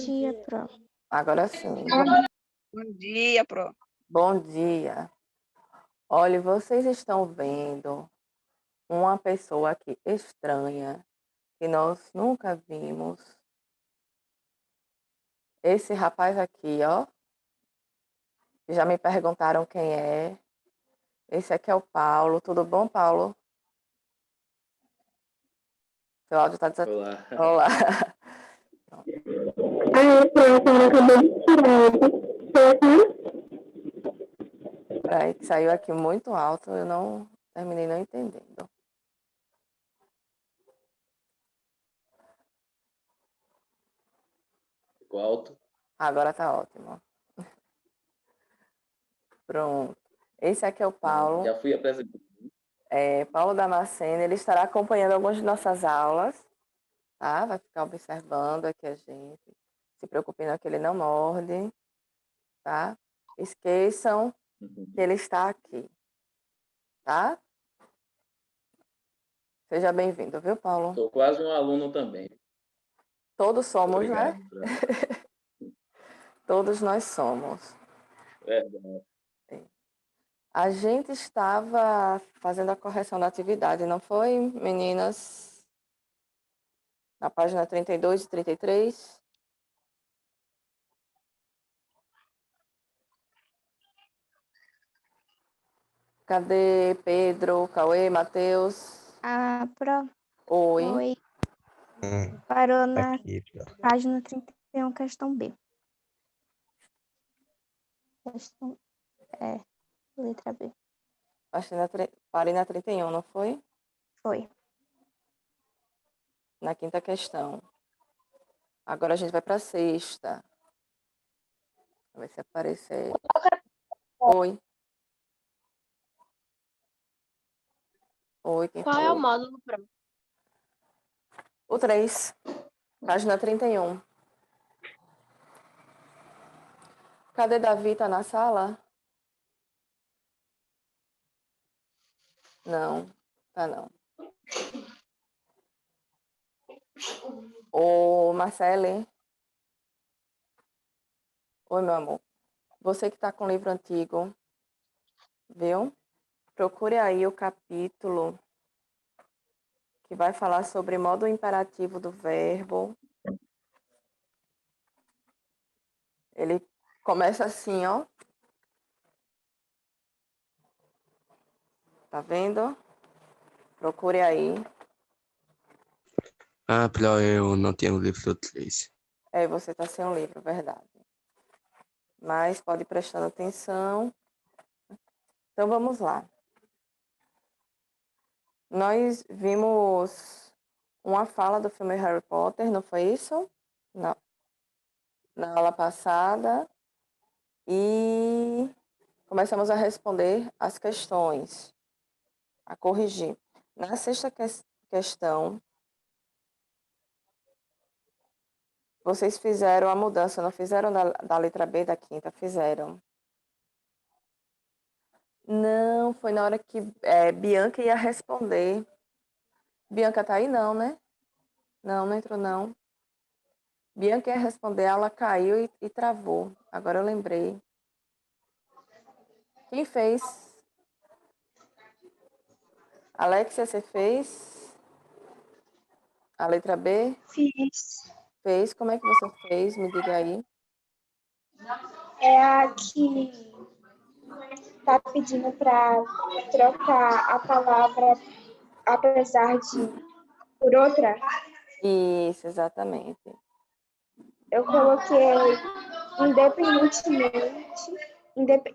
Dia, Pro. Agora sim. Bom dia, Pro. Bom dia. Olha, vocês estão vendo uma pessoa aqui estranha que nós nunca vimos. Esse rapaz aqui, ó. Já me perguntaram quem é. Esse aqui é o Paulo. Tudo bom, Paulo? Seu áudio está desativo. Olá. Olá. Peraí, que saiu aqui muito alto, eu não terminei não entendendo. Ficou alto? Agora tá ótimo. Pronto. Esse aqui é o Paulo. Já fui apresentado. Paulo Damasceno, ele estará acompanhando algumas de nossas aulas, tá? Vai ficar observando aqui a gente. Se preocupe não que ele não morde, tá? Esqueçam que ele está aqui, tá? Seja bem-vindo, viu, Paulo? Sou quase um aluno também. Todos somos, Obrigado, né? Fran. Todos nós somos. Verdade. A gente estava fazendo a correção da atividade, não foi, meninas? Na página 32 e 33. Cadê Pedro, Cauê, Matheus? Pro. Oi. Oi. Parou na Aqui, página 31, questão B. Questão letra B. Parei na 31, não foi? Foi. Na quinta questão. Agora a gente vai para a sexta. Vai ver se aparecer. Oi. Oi, quem Qual é o módulo, Pro? O 3. Página 31. Cadê Davi? Tá na sala? Não, tá não. Ô, Marcele. Oi, meu amor. Você que tá com o livro antigo, viu? Procure aí o capítulo que vai falar sobre modo imperativo do verbo. Ele começa assim, ó. Tá vendo? Procure aí. Pro, eu não tenho o livro 3. Você tá sem um livro, verdade. Mas pode ir prestando atenção. Então vamos lá. Nós vimos uma fala do filme Harry Potter, não foi isso? Não. Na aula passada. E começamos a responder as questões, a corrigir. Na sexta questão, vocês fizeram a mudança, não fizeram da letra B da quinta? Fizeram. Não, foi na hora que Bianca ia responder. Bianca tá aí não, né? Não, não entrou não. Bianca ia responder, ela caiu e travou. Agora eu lembrei. Quem fez? Alexia, você fez? A letra B? Fiz. Fez. Como é que você fez? Me diga aí. É a que tá pedindo para trocar a palavra apesar de por outra. Isso, exatamente. Eu coloquei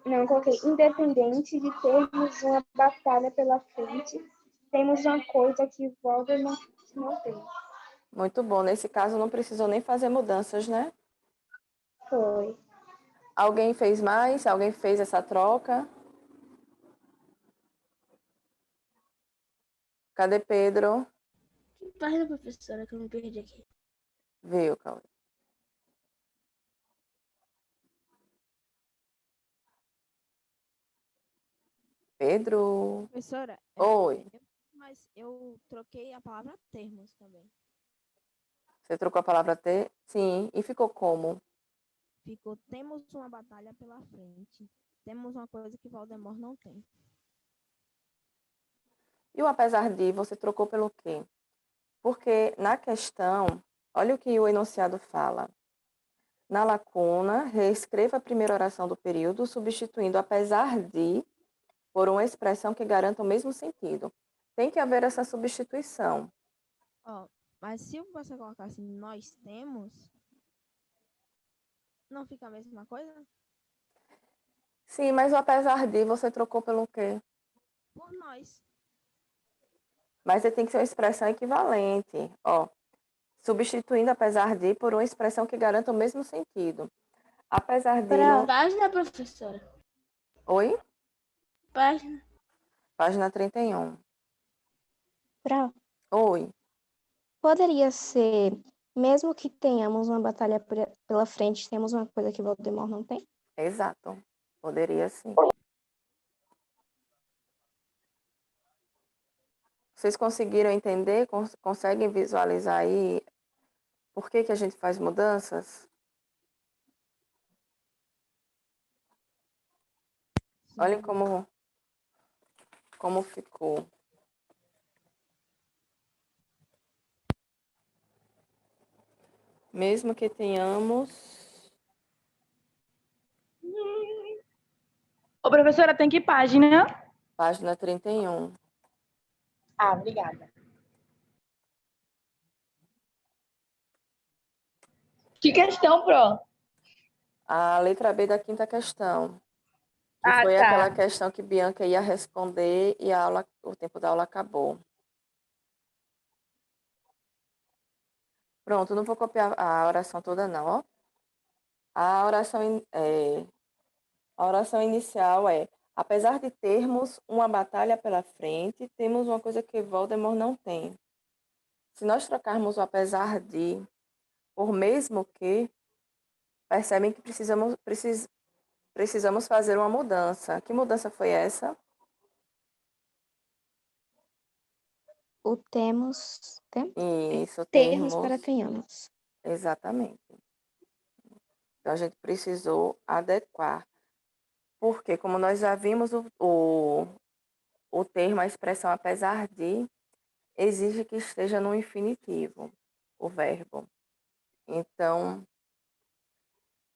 eu coloquei independente de termos uma batalha pela frente, temos uma coisa que Voldemort não tem. Muito bom. Nesse caso, não precisou nem fazer mudanças, né? Foi. Alguém fez mais? Alguém fez essa troca? Cadê Pedro? Que página, professora, que eu me perdi aqui? Viu, Cauê? Pedro. Professora, Oi. mas eu troquei a palavra termos também. Você trocou a palavra ter? Sim. E ficou como? Ficou, temos uma batalha pela frente. Temos uma coisa que Voldemort não tem. E o apesar de, você trocou pelo quê? Porque na questão, olha o que o enunciado fala. Na lacuna, reescreva a primeira oração do período, substituindo apesar de por uma expressão que garanta o mesmo sentido. Tem que haver essa substituição. Ó, mas se você colocar assim, nós temos, não fica a mesma coisa? Sim, mas o apesar de, você trocou pelo quê? Por nós. Mas tem que ser uma expressão equivalente. Ó, substituindo apesar de por uma expressão que garanta o mesmo sentido. Apesar de... Pra... Página, professora. Oi? Página. Página 31. Pra... Oi. Poderia ser, mesmo que tenhamos uma batalha pela frente, temos uma coisa que Voldemort não tem? Exato. Poderia sim. Vocês conseguiram entender? Conseguem visualizar aí por que a gente faz mudanças? Olhem como ficou. Mesmo que tenhamos... Ô, professora, tem que página? Página 31. Ah, obrigada. Que questão, Pro? A letra B da quinta questão. Que Ah, foi tá. aquela questão que Bianca ia responder e o tempo da aula acabou. Pronto, não vou copiar a oração toda não, ó. A oração inicial é: apesar de termos uma batalha pela frente, temos uma coisa que Voldemort não tem. Se nós trocarmos o apesar de por mesmo que, percebem que precisamos fazer uma mudança. Que mudança foi essa? O temos... Isso, Termos para tenhamos. Exatamente. Então, a gente precisou adequar. Porque, como nós já vimos, o termo, a expressão apesar de, exige que esteja no infinitivo, o verbo. Então,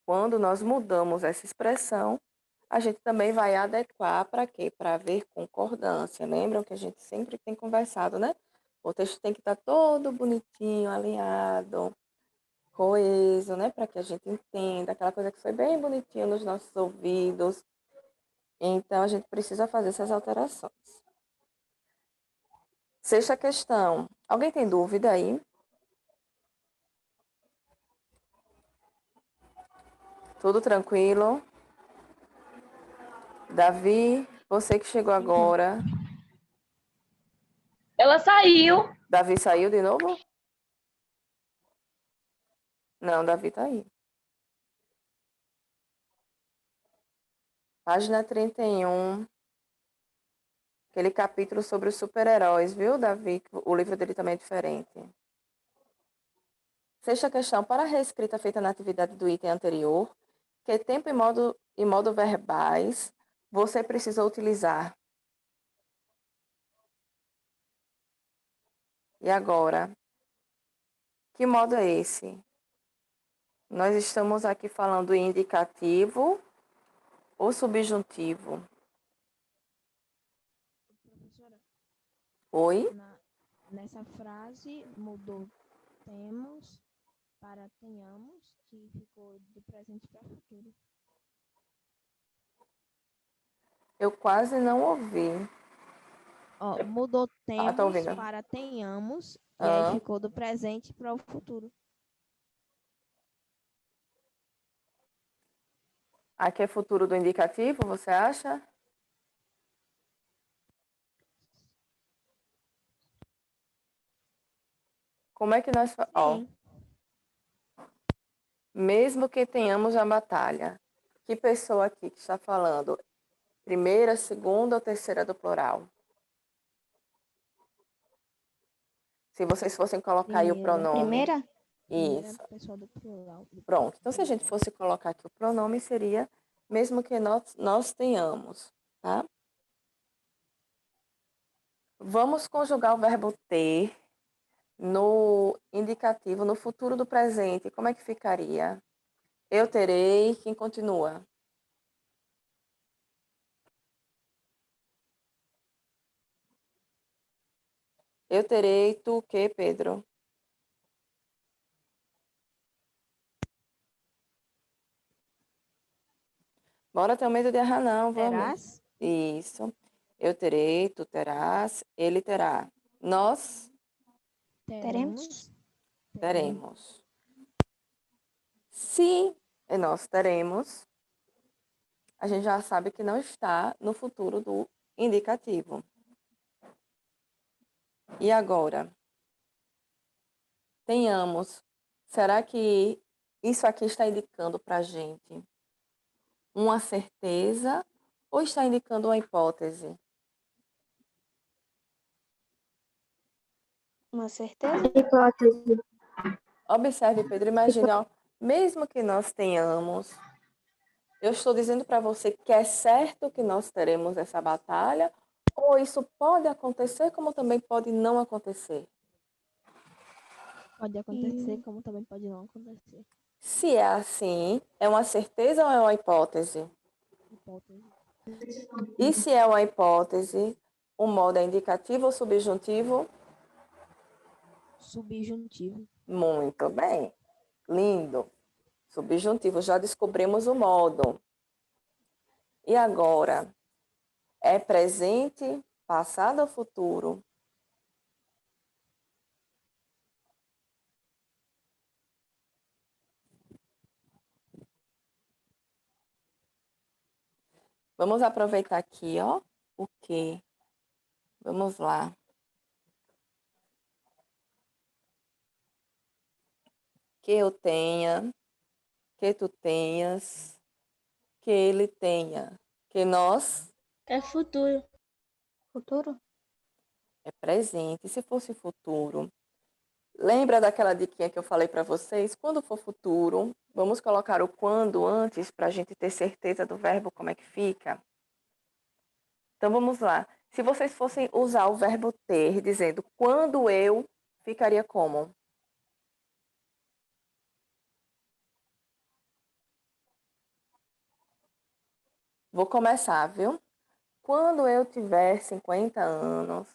quando nós mudamos essa expressão, a gente também vai adequar para quê? Para haver concordância. Lembram que a gente sempre tem conversado, né? O texto tem que estar todo bonitinho, alinhado, coeso, né? Para que a gente entenda aquela coisa que foi bem bonitinho nos nossos ouvidos. Então, a gente precisa fazer essas alterações. Sexta questão. Alguém tem dúvida aí? Tudo tranquilo? Davi, você que chegou agora. Ela saiu. Davi saiu de novo? Não, Davi tá aí. Página 31. Aquele capítulo sobre os super-heróis, viu, Davi? O livro dele também é diferente. Sexta questão. Para a reescrita feita na atividade do item anterior, que tempo e modo verbais você precisa utilizar? E agora? Que modo é esse? Nós estamos aqui falando em indicativo ou subjuntivo? Professora, Oi? nessa frase mudou temos para tenhamos, que ficou do presente para futuro. Eu quase não ouvi. Ó, mudou tá temos ouvindo? para tenhamos, e aí Ah, ficou do presente para o futuro. aqui é futuro do indicativo, você acha? Como é que nós... Ó, Sim. mesmo que tenhamos a batalha, que pessoa aqui que está falando? Primeira, segunda ou terceira do plural? Se vocês fossem colocar aí o Primeira. pronome. Primeira? Primeira Isso. pessoa do plural. Pronto. Então, se a gente fosse colocar aqui o pronome, seria mesmo que nós tenhamos, tá? Vamos conjugar o verbo ter no indicativo, no futuro do presente. Como é que ficaria? Eu terei, quem continua? Eu terei, tu o quê, Pedro? Bora ter medo de errar, não, vamos. Terás? Isso. Eu terei, tu terás, ele terá. Nós Teremos. teremos. Se nós teremos, a gente já sabe que não está no futuro do indicativo. E agora? Tenhamos. Será que isso aqui está indicando para a gente uma certeza ou está indicando uma hipótese? Uma certeza? Hipótese. Observe, Pedro, imagine, ó, mesmo que nós tenhamos, eu estou dizendo para você que é certo que nós teremos essa batalha, ou isso pode acontecer, como também pode não acontecer. Pode acontecer, como também pode não acontecer. Se é assim, é uma certeza ou é uma hipótese? Hipótese. E se é uma hipótese, o modo é indicativo ou subjuntivo? Subjuntivo. Muito bem. Lindo. Subjuntivo, já descobrimos o modo. E agora? É presente, passado ou futuro? Vamos aproveitar aqui, ó, o que? Vamos lá. Que eu tenha, que tu tenhas, que ele tenha, que nós É futuro. Futuro? é presente. Se fosse futuro, lembra daquela diquinha que eu falei para vocês? Quando for futuro, vamos colocar o quando antes para a gente ter certeza do verbo como é que fica. Então vamos lá. Se vocês fossem usar o verbo ter, dizendo quando eu, ficaria como? Vou começar, viu? Quando eu tiver 50 anos.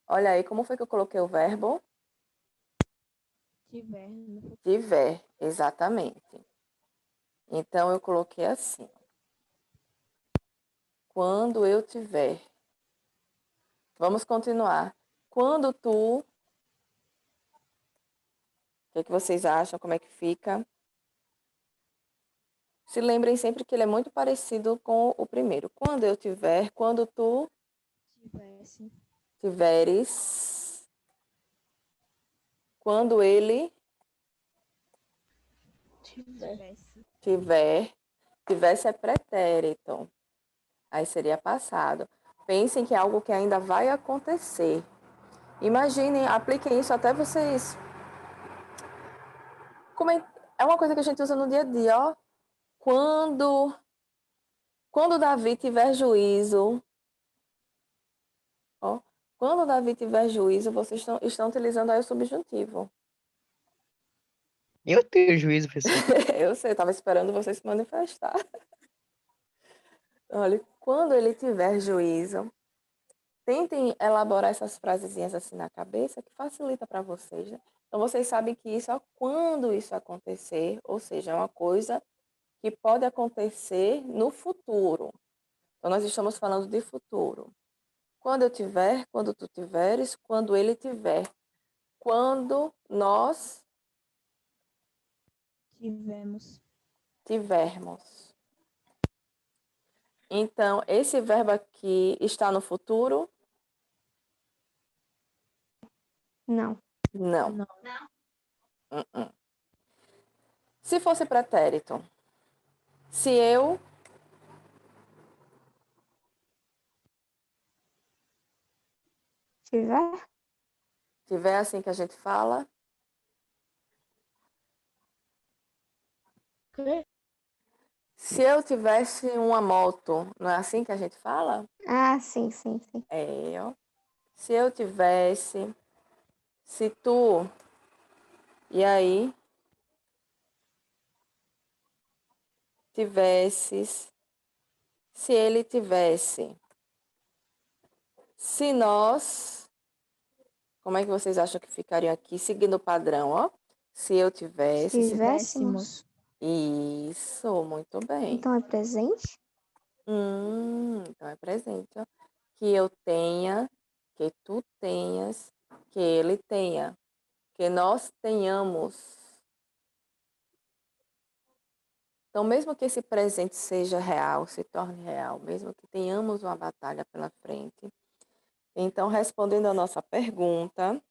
Olha aí, como foi que eu coloquei o verbo? Tiver no futuro. Tiver, exatamente. Então eu coloquei assim. Quando eu tiver. Vamos continuar. Quando tu. O que é que vocês acham? Como é que fica? Se lembrem sempre que ele é muito parecido com o primeiro. Quando eu tiver, quando tu Tivesse. tiveres, quando ele Tivesse. tiver, tivesse é pretérito. Aí seria passado. Pensem que é algo que ainda vai acontecer. Imaginem, apliquem isso até vocês. É uma coisa que a gente usa no dia a dia, ó. Quando Davi tiver juízo, ó, quando Davi tiver juízo, vocês estão utilizando aí o subjuntivo. Eu tenho juízo, professor. Eu sei, estava esperando vocês se manifestar. Olha, quando ele tiver juízo, tentem elaborar essas frasezinhas assim na cabeça, que facilita para vocês, né? Então, vocês sabem que isso é quando isso acontecer, ou seja, é uma coisa que pode acontecer no futuro. Então, nós estamos falando de futuro. Quando eu tiver, quando tu tiveres, quando ele tiver. Quando nós tivermos. Então, esse verbo aqui está no futuro? Não. Não. Não. Se fosse pretérito, se eu Tiver? tiver assim que a gente fala, quê? Se eu tivesse uma moto, não é assim que a gente fala? Ah, sim, sim, sim. É, ó. Se eu tivesse, se tu, e aí, tivesses, se ele tivesse, se nós, como é que vocês acham que ficaria aqui, seguindo o padrão, ó? Se eu tivesse, se... Tivéssemos. Isso, muito bem. Então é presente? Então é presente, ó. Que eu tenha, que tu tenhas, que ele tenha, que nós tenhamos. Então, mesmo que esse presente seja real, se torne real, mesmo que tenhamos uma batalha pela frente, então, respondendo a nossa pergunta,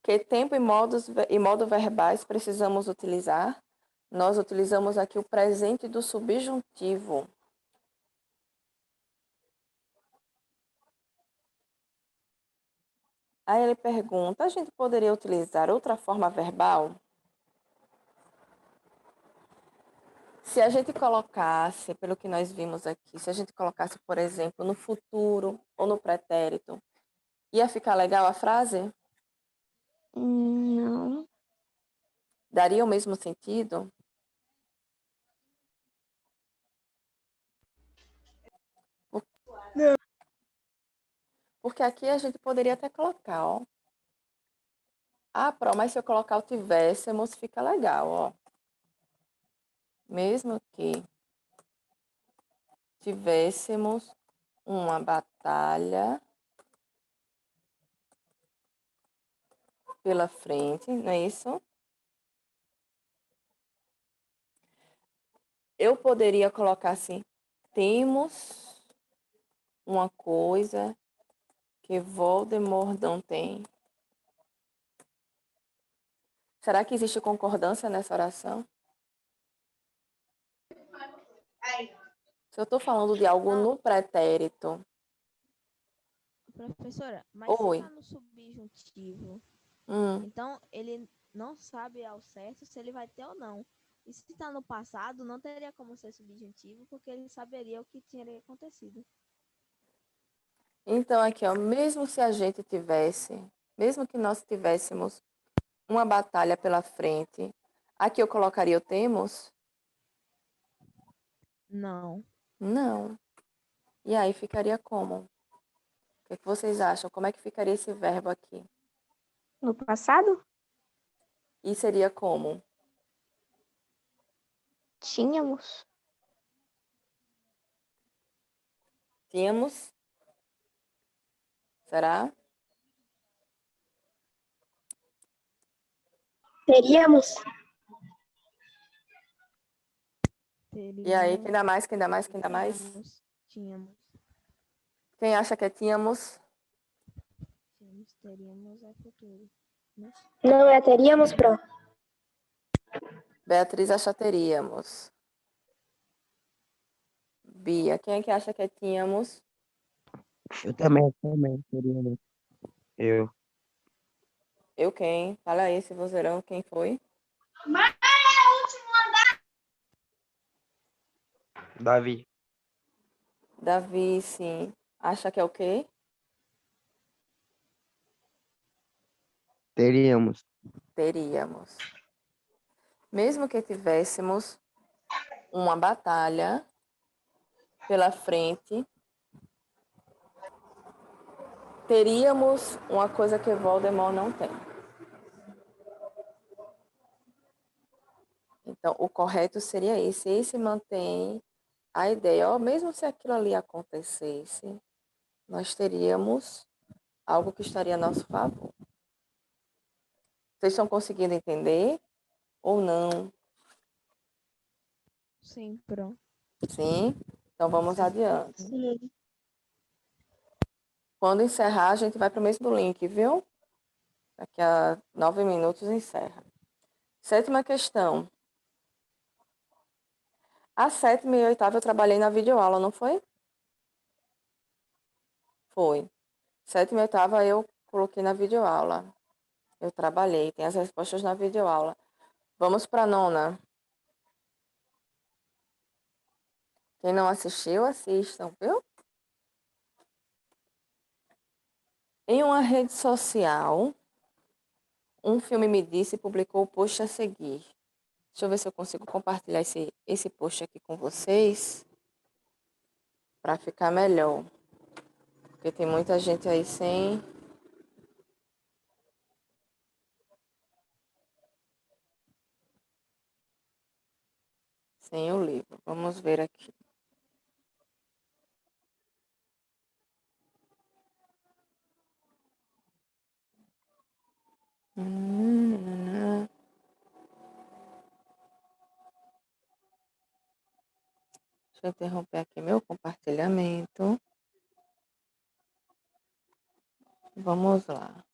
que tempo e modo verbais precisamos utilizar? Nós utilizamos aqui o presente do subjuntivo. Aí ele pergunta, a gente poderia utilizar outra forma verbal? Se a gente colocasse, pelo que nós vimos aqui, se a gente colocasse, por exemplo, no futuro ou no pretérito, ia ficar legal a frase? Não. Daria o mesmo sentido? Não. Porque aqui a gente poderia até colocar, ó. Ah, mas se eu colocar o tivéssemos, fica legal, ó. Mesmo que tivéssemos uma batalha pela frente, não é isso? Eu poderia colocar assim, temos uma coisa que Voldemort não tem. Será que existe concordância nessa oração? Se eu estou falando de algo no pretérito. Professora, mas Oi. se tá no subjuntivo, Hum. então ele não sabe ao certo se ele vai ter ou não. E se tá no passado, não teria como ser subjuntivo, porque ele saberia o que tinha acontecido. Então, aqui, ó, mesmo se a gente tivesse, mesmo que nós tivéssemos uma batalha pela frente, aqui eu colocaria o temos? Não. Não. E aí ficaria como? O que vocês acham? Como é que ficaria esse verbo aqui? No passado? E seria como? Tínhamos. Tínhamos? Será? Teríamos. E aí, quem dá mais, quem dá mais, quem dá mais? Tínhamos. Quem acha que é tínhamos? Teríamos é futuro. Né? Não é teríamos, Pro? Beatriz acha teríamos. Bia, quem é que acha que é tínhamos? Eu também, teríamos. Eu. Eu quem? Fala aí, se vozeirão, quem foi? Davi. Davi, sim. Acha que é o quê? Teríamos. Teríamos. Mesmo que tivéssemos uma batalha pela frente, teríamos uma coisa que Voldemort não tem. Então, o correto seria esse. Esse mantém a ideia. Ó, mesmo se aquilo ali acontecesse, nós teríamos algo que estaria a nosso favor. Vocês estão conseguindo entender ou não? Sim, pronto. Sim? Então, vamos adiante. Sim. Quando encerrar, a gente vai para o mesmo link, viu? Daqui a 9 minutos encerra. Sétima questão. A sétima e a oitava eu trabalhei na videoaula, não foi? Foi. Sétima e oitava eu coloquei na videoaula. Eu trabalhei, tem as respostas na videoaula. Vamos para a nona. Quem não assistiu, assistam, viu? Em uma rede social, um filme me disse e publicou o post a seguir. Deixa eu ver se eu consigo compartilhar esse post aqui com vocês para ficar melhor. Porque tem muita gente aí sem o livro. Vamos ver aqui. Deixa eu interromper aqui meu compartilhamento. Vamos lá.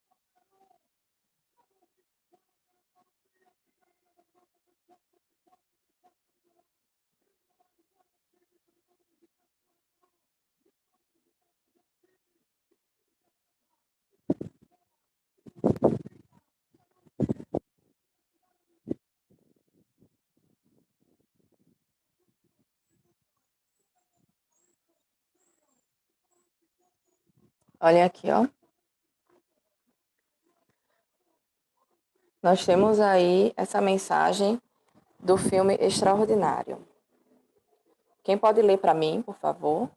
Olhem aqui, ó. Nós temos aí essa mensagem do filme Extraordinário. Quem pode ler para mim, por favor?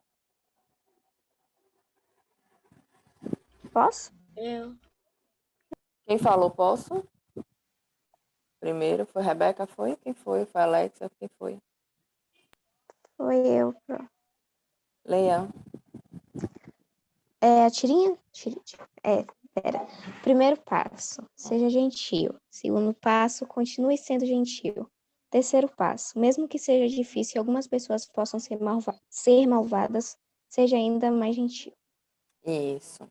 Posso? Eu. Quem falou, posso? Primeiro foi Rebeca, foi? Quem foi? Foi Alexa? Quem foi? Foi eu, Pro. Leia. É a tirinha? Pera. Primeiro passo, seja gentil. Segundo passo, continue sendo gentil. Terceiro passo, mesmo que seja difícil e algumas pessoas possam ser malvadas, seja ainda mais gentil. Isso.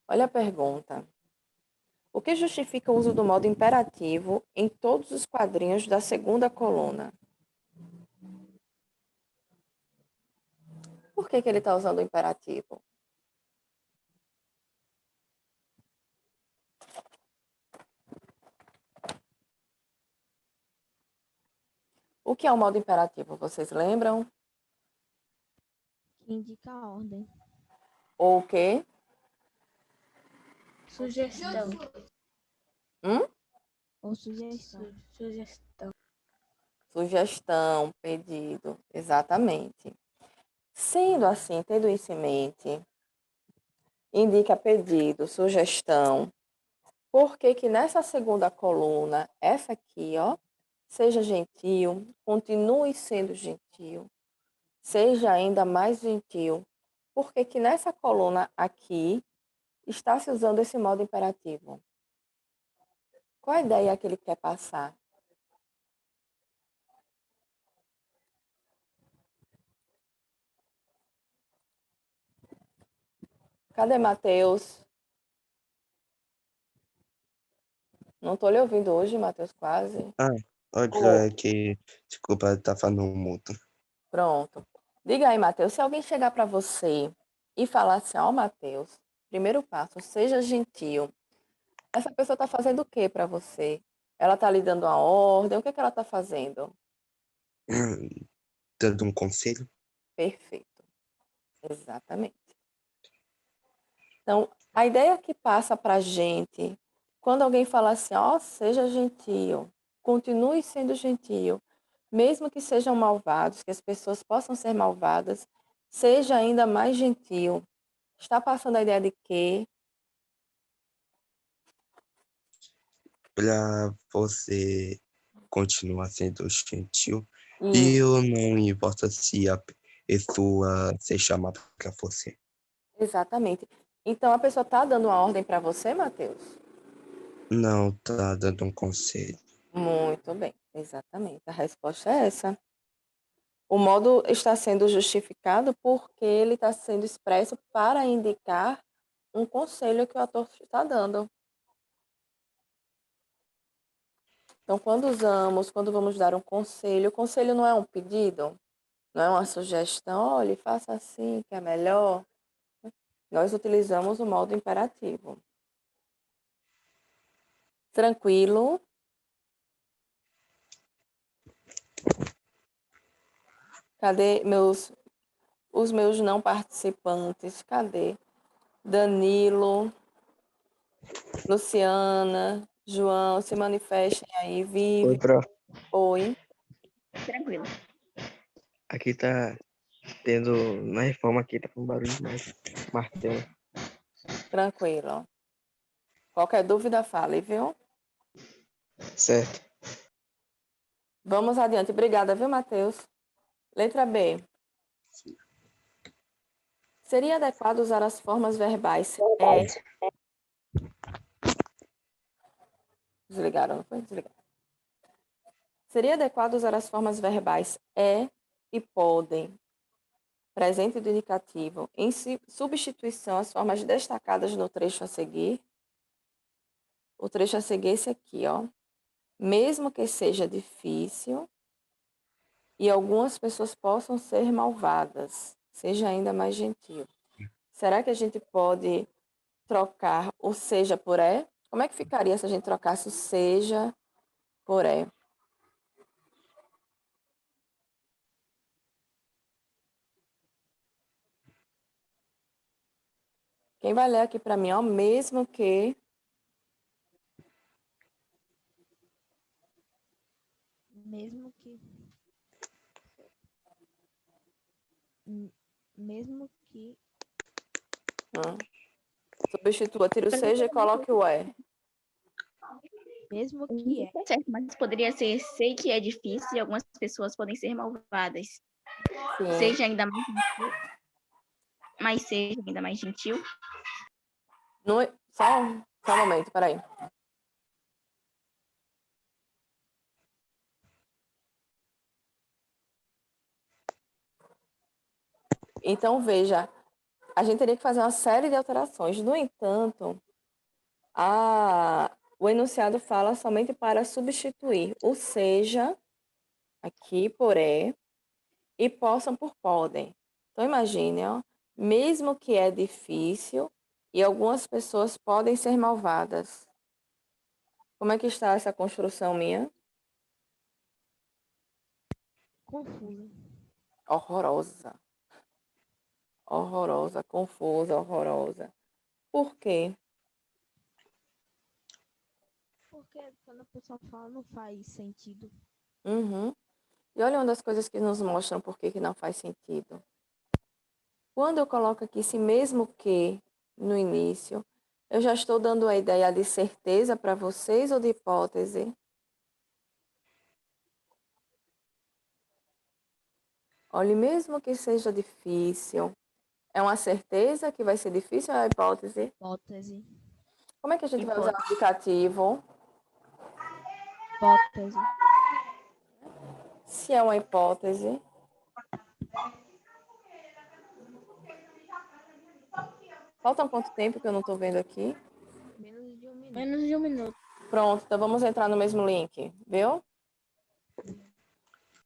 Olha a pergunta. O que justifica o uso do modo imperativo em todos os quadrinhos da segunda coluna? Por que ele está usando o imperativo? O que é o modo imperativo? Vocês lembram? Que indica a ordem. Ou o quê? Sugestão. Ou sugestão. Sugestão, pedido. Exatamente. Sendo assim, tendo isso em mente, indica pedido, sugestão. Por que que nessa segunda coluna, essa aqui, ó, seja gentil, continue sendo gentil, seja ainda mais gentil. Por que que nessa coluna aqui está se usando esse modo imperativo? Qual a ideia que ele quer passar? Cadê Matheus? Não estou lhe ouvindo hoje, Matheus, quase. Olha que. Desculpa, tá falando muito. Pronto. Diga aí, Matheus, se alguém chegar para você e falar assim, ó, Matheus, primeiro passo, seja gentil. Essa pessoa está fazendo o que para você? Ela está lhe dando uma ordem? O que é que ela está fazendo? Dando um conselho? Perfeito. Exatamente. Então, a ideia que passa para a gente, quando alguém fala assim, ó, seja gentil, continue sendo gentil, mesmo que sejam malvados, que as pessoas possam ser malvadas, seja ainda mais gentil. Está passando a ideia de que Pra você continuar sendo gentil. E isso, eu não importa se a pessoa se chamar pra você. exatamente. Então, a pessoa está dando uma ordem para você, Matheus? Não, tá dando um conselho. Muito bem, exatamente. A resposta é essa. O modo está sendo justificado porque ele está sendo expresso para indicar um conselho que o ator está dando. Então, quando vamos dar um conselho, o conselho não é um pedido, não é uma sugestão, olhe, faça assim, que é melhor. Nós utilizamos o modo imperativo. Tranquilo? Cadê os meus não participantes? Cadê? Danilo, Luciana, João, se manifestem aí, Oi, Vive. prof. Oi. Tranquilo. Aqui tá tendo. Na reforma aqui tá com barulho demais. Martelo. Tranquilo. Qualquer dúvida, fale, viu? Certo. Vamos adiante. Obrigada, viu, Matheus? Letra B. Seria adequado usar as formas verbais Desligaram, não foi? Desligaram. Seria adequado usar as formas verbais e podem, presente do indicativo, em substituição às formas destacadas no trecho a seguir? O trecho a seguir é esse aqui, ó. Mesmo que seja difícil e algumas pessoas possam ser malvadas, seja ainda mais gentil. Será que a gente pode trocar o seja por é? Como é que ficaria se a gente trocasse o seja por é? Quem vai ler aqui para mim, ó, mesmo que Mesmo que. Mesmo que. substitua, tira o seja e coloque o é. Mesmo que é. Certo, mas poderia ser sei que é difícil e algumas pessoas podem ser malvadas. Sim. Seja ainda mais gentil. Mas seja ainda mais gentil. Só um momento, peraí. Então, veja, a gente teria que fazer uma série de alterações. No entanto, o enunciado fala somente para substituir o seja, aqui por é, e possam por podem. Então, imagine, ó, mesmo que é difícil e algumas pessoas podem ser malvadas. Como é que está essa construção minha? Confusa. Horrorosa. Horrorosa, confusa, horrorosa. Por quê? Porque quando a pessoa fala não faz sentido. Uhum. E olha uma das coisas que nos mostram por que não faz sentido. Quando eu coloco aqui esse mesmo que no início, eu já estou dando a ideia de certeza para vocês ou de hipótese? Olha, mesmo que seja difícil, é uma certeza que vai ser difícil ou é a hipótese? Hipótese. Como é que a gente vai usar o indicativo? Hipótese. Se é uma hipótese. Falta quanto tempo que eu não estou vendo aqui? Menos de 1 minuto. Menos de 1 minuto. Pronto, então vamos entrar no mesmo link, viu?